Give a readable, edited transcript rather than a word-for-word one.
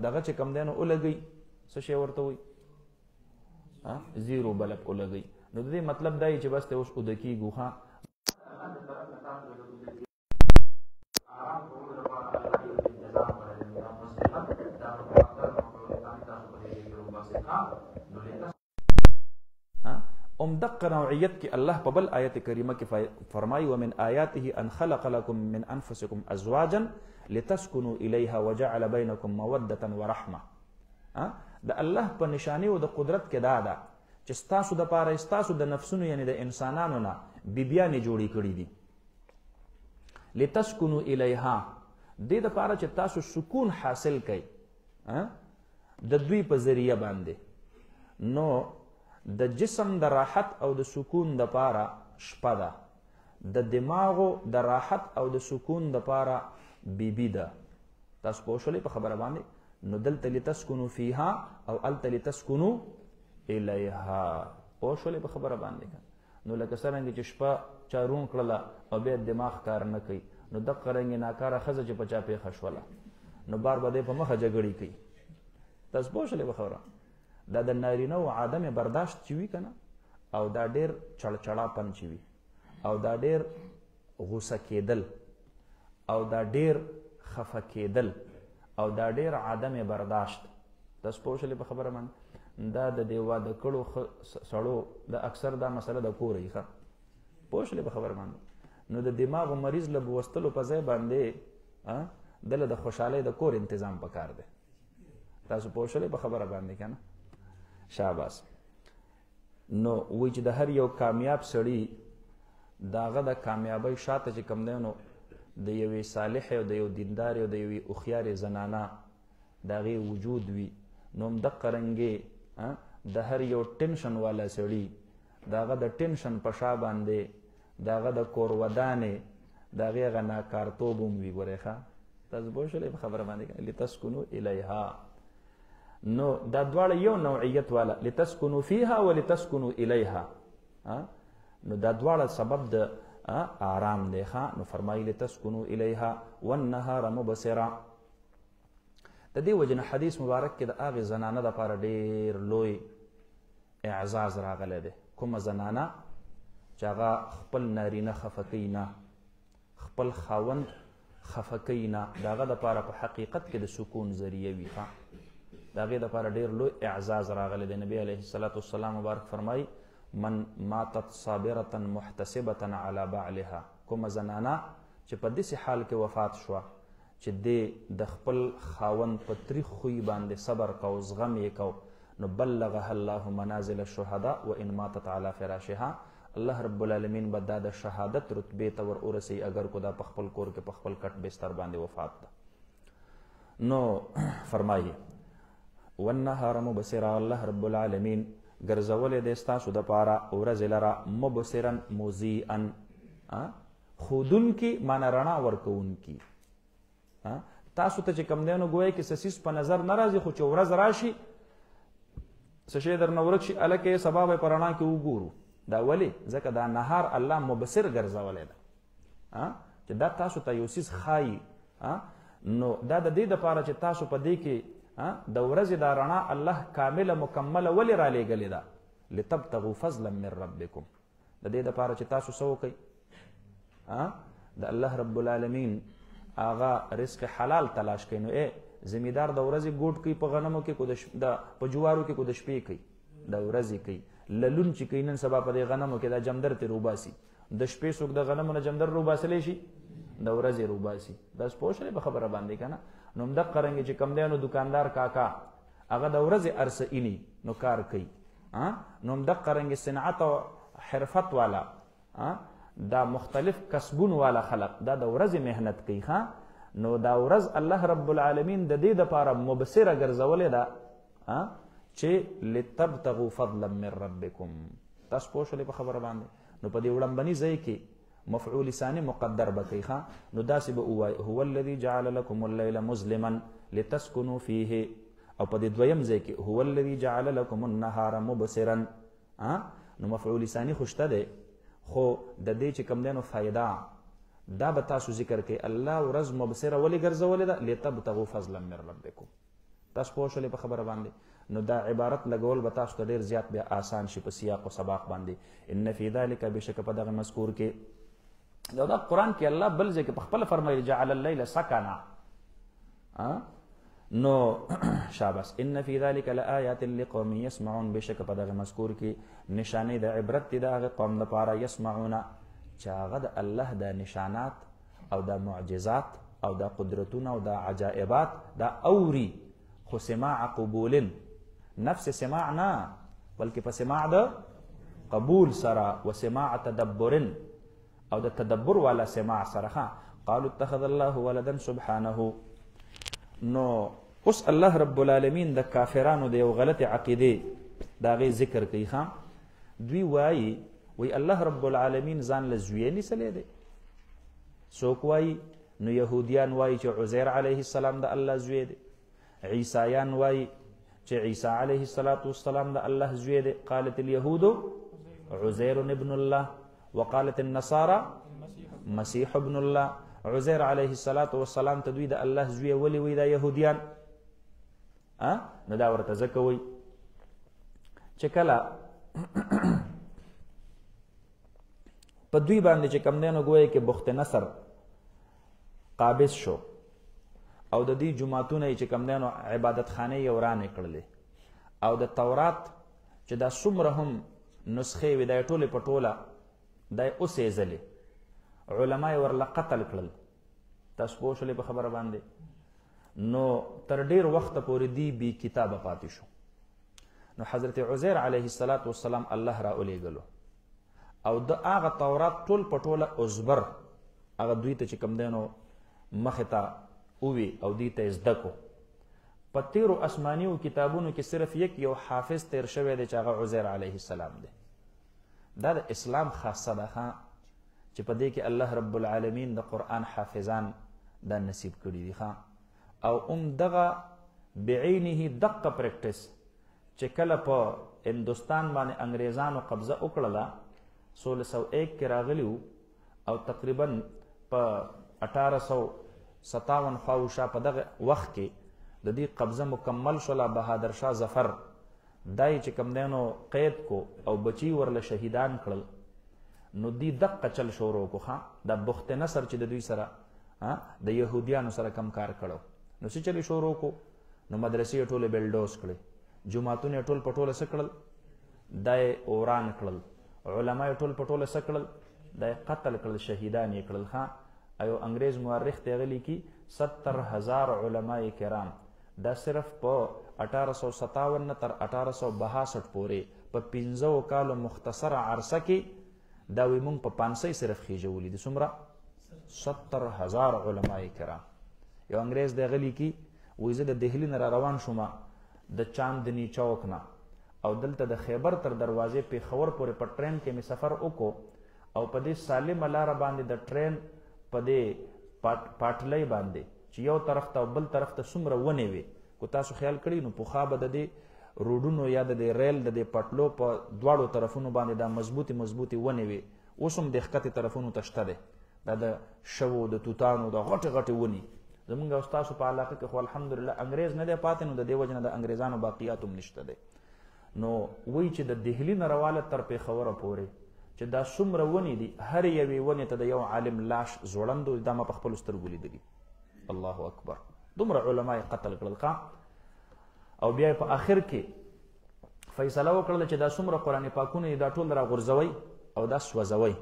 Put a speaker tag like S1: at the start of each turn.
S1: دغه چې کم دی نو ولګئ څه شی ورته وایي زیرو بلب ولګئ. نو د دې مطلب دا چې بس ته اوس اوده کېږو ښه دقه نوعیت کې الله په بل آیت کریمه کې فرمایي ومن آیاته ان خلق لكم من انفسكم ازواجا لتسكنوا الیها وجعل بینکم موده ورحمه. د الله په نشانی او د قدرت کې دا ده چې ستاسو د پاره ستاسو د نفسونو یعنی د انسانانو نه بیبیانې جوړې کړې دي. لتسكنوا الیها دې د پاره چې تاسو سکون حاصل کړئ د دوی په ذریعہ باندې. نو د جسم د راحت او د سکون د پاره شپه ده، د دماغو د راحت او د سکون د پاره بیبی ده. تاسو پوه شولې په خبره باندې؟ نو دلته لتسکنو فیها او الته لتسکنو الیها. پوه شولې په خبره باندې؟ نو لکه څرنګه چې شپه چا رون کړله او بیا دماغ کار نه کوي، نو دقه رنګې ناکاره ښځه چې په چا پېښه شوله نو بار به دی په مخه جګړې کوي. تاسو پوه شولې په خبره؟ دا د نارینه و عدم برداشت چې وي که نه، او دا ډېر چړچړاپن چې وي، او دا ډېر غوسه کېدل، او دا ډېر خفه کېدل، او دا ډېر عدم برداشت. تاسو پوه شولې په خبره باندې؟ دا د دې واده کړو سړو د اکثر دا مسله د کور یې ښه پوه شولې په خبره باندې؟ نو د دماغو مریض له بوستلو په ځای باندې دله د خوشحالۍ د کور انتظام پکار دی. تاسو پوه شولې په خبره باندې که نه؟ شاباس. نو وی چې د هر یو کامیاب سړي د هغه د کامیابۍ شاته چې کوم دی نو د یوې صالحې او د یو دیندارې او د یوې هوښیارې زنانه د هغې وجود وي. نو همدقه رنګې د هر یو ټینشن والا سړي د هغه د ټینشن په شا باندې د هغه د کور ودانې د هغې هغه ناکارتوب هم وي. ګورئ ښه تاسو پوه شولئ په خبره باندې؟ لتسکنو الیها. نو دا دواړه یو نوعیت والا لتسکنو فیها ولتسکنو الیها. نو دا دواړه سبب د آرام دی ښه. نو فرمایي لتسکنو الیها والنهار مبصرا. د دې وجه نه حدیث مبارک کې د هغې زنانه دپاره ډېر لوی اعزاز راغلی دی. کومه زنانه چې هغه خپل نارینه خفه کوي نه، خپل خاوند خفه کوي نه، د هغه دپاره په حقیقت کې د سکون ذریعه وي ښه. د هغې دپاره ډېر لوی اعزاز راغلی دی. نبی علیه الصلاة والسلام مبارک فرمایي من ماتت صابرة محتسبة على بعلها. کومه زنانه چې په داسې حال کې وفات شوه چې دی د خپل خاوند په تریخ خوی باندې صبر کو، زغم یې کو، نو بلغها الله منازل الشهداء وان ماتت على فراشها. الله رب العالمین به دا د شهادت رتبې ته ور ورسوي اگر کو دا په خپل کور کې په خپل کټ بستر باندې وفات ده. نو فرمایي والنهار مبصرا، الله رب العالمین ګرځولی دی ستاسو دپاره ورځې لره مبصرا مضیئا ښودونکي معنی رڼا ورکوونکي. تاسو ته چې کوم دی نو ګویا کې څه څیز په نظر نه راځي، خو چې ورځ راشي څه شی درنه ورک شي هلکه یې سبا به یې په رڼا کې وګورو. دا ولې؟ ځکه دا نهار الله مبصر ګرځولی ده چې دا تاسو ته یو څیز ښایي. نو دا د دې دپاره چې تاسو په دې کې د ورځې دا رڼا الله کامله مکمله ولې رالیږلې ده؟ لتبتغوا فضلا من ربکم. د دې دپاره چې تاسو څه وکئ؟ د الله رب العالمین هغه رزق حلال تلاش کوي. نو زمیندار د ورځې ګوټ کوي په غنمو کې، په جوارو کې، کو د شپې کوي، د ورځې کوي. للون چې کوي نن سبا په دې غنمو کې دا جمدر ترې روباسي، د شپې څوک د غنمو نه جمدر روباسلی شي، د ورځې روباسي. دا پوه شولې په خبره باندې که نه؟ نو همدقه رنګې چې کوم دی نو دوکاندار کاکا هغه د ورځې ارسه اینی نو کار کوي. نو همدقه رنګې صنعت او حرفت والا دا مختلف کسبون والا خلق دا د ورځې محنت کوي ښه. نو دا ورځ الله رب العالمین د دې دپاره مبصره ګرځولې ده چې لتبتغوا فضلا من ربکم. تاسو پوه شولې په خبره باندې؟ نو په دې وړمبني ځای کې مفعول ثانی مقدر به کوي ښه. نو داسې به ووایي هو الذي جعل لكم الليل مظلما لتسكنوا فيه. او په دې دویم ځای کې هو الذي جعل لكم النهار مبصرا. نو مفعول ثانی خو شته دی، خو د دې چې کوم دی نو فایده دا به تاسو ذکر کوي الله ورځ مبصره ولې ګرځولې ده لتبتغوا فضلا من ربکم. تاسو پوه شولې په خبره باندې؟ نو دا عبارت لګول به تاسو ته ډېر زیات بیا آسان شي په سیاق و سباق باندې. ان فی ذلک بشک په دغه مذکور کې دا قرآن کې الله بل ځای کې په خپله فرمایي جعل الليل سکنا. نو شاباس. ان فی ذلک لآیات لقوم یسمعون بشک په دغه مذکور کې نشانې د عبرت دي د هغه قوم لپاره یسمعون چې هغه د الله د نشانات او د معجزات او د قدرتونه او د عجائبات دا اوري، خو سماع قبول نفس سماع نه بلکې په سماع د قبول سره و سماع تدبر او د تدبر والا سماع سره. قالوا اتخذ الله ولدا سبحانه. نو اوس الله رب العالمین د کافرانو د یو غلط عقیده دا غي ذکر کوي. دوی وی الله رب العالمین ځان له زوی نیسلی دی. څوک وایي؟ نو یهودیان وایي چې عزیر علیه السلام د الله زوی دی. عیسایان وایي چې عیسی علیه السلام د الله زوی دی. قالت اليهود عزیر ابن الله وقالت النصارى مسیح ابن الله. عزیر علیه السلام ته دوی د الله زوی ولی وی دا یهودیان. نو دا ورته ځکه وایي چې کله په دوی باندې چې کم دینو ګویا کې بخت نصر قابض شو او د دې جماعتونه چې کم دینو عبادت خانه یې ورانې کړلې او د تورات چې دا څومره هم نسخې وې دا ټولې په ټوله دا یې اوسېځلې، علما یې ورله قتل کړل. تاسو پوه شولې په خبره باندې؟ نو تر ډېر وخته پورې دی بې کتابه پاتې شو. نو حضرت عزیر علیه السلام الله را ولیږلو او د هغه تورات ټول په ټوله ازبر هغه دوی ته چې کوم دی نو مخې ته ووي او دوی ته یې زده کو. په تیرو اسمانیو کتابونو کې صرف یو حافظ تیر شوی دی چې هغه عزیر علیه السلام دی. دا د اسلام خاصه ده چې په دې کې الله رب العالمین د قرآن حافظان دا نصیب کړي دي. او دغه بعینه دقه پریکټس چې کله په هندوستان باندې انګریزانو قبضه وکړله 1601 کې راغلی او تقریبا په 1857 خواوشا په دغه وخت کې د دې قبضه مکمل شوله. بهادر شاه ظفر دای چې کوم دی نو قید کو او بچی ورله شهیدان کړل. نو دی دقه چل شروع کو. د بخت نصر چې د دوی سره د یهودیانو سره کم کار کړو نو څه چلی شروع کو. نو مدرسې ټولې بلډوز کړې، جماعتونه ټول په ټوله څه کړل دا یې اوران کړل، علما یې ټول په ټوله څه کړل دا یې قتل کړل، شهیدان یې کړل. ایو انګریز مورخ ته غلی کی 70,000 علماء کرام دا صرف په 1857 تر 1862 پورې په 15 کالو مختصره عرصه کې دا وی مونږ په 500 صرف خېجولې دي. څومره؟ 70,000 علماء کرام. یو انګریز د غلی کی وې زه د دهلی نه را روان شوم د چاندنی چوک نه او دلته د خیبر تر دروازې پیښور پورې په ټرین کې مې سفر وکړو او په دې سالمه لاره باندې د ټرین په دې پاټلۍ باندې چې یو طرف ته او بل طرف ته څومره ونې وي. کو تاسو خیال کړئ نو پخوا به د دې روډونو یا د دې ریل د دې پټلو په دواړو طرفونو باندې دا مضبوطي ونې وي. اوس هم د ښکتې طرفونو ته شته دی دا د شوو د توتانو د غټې غټې ونې. زمونږ او ستاسو په علاقه کې خو الحمدلله انګریز نه دی پاتې، نو د دې وجه نه د انګریزانو باقیات هم نشته دی. نو وایي چې د دهلي نه راواله تر پېښوره پورې چې دا څومره ونې دي هر یوې ونې ته د یو عالم لاش ځوړند دا ما په خپلو سترګو لیدلي. الله اکبر. دومره علما یې قتل کړل. او بیا په آخر کې فیصله وکړله چې دا څومره قرآن پاکونه دا ټول راغورځوئ او دا سوځوئ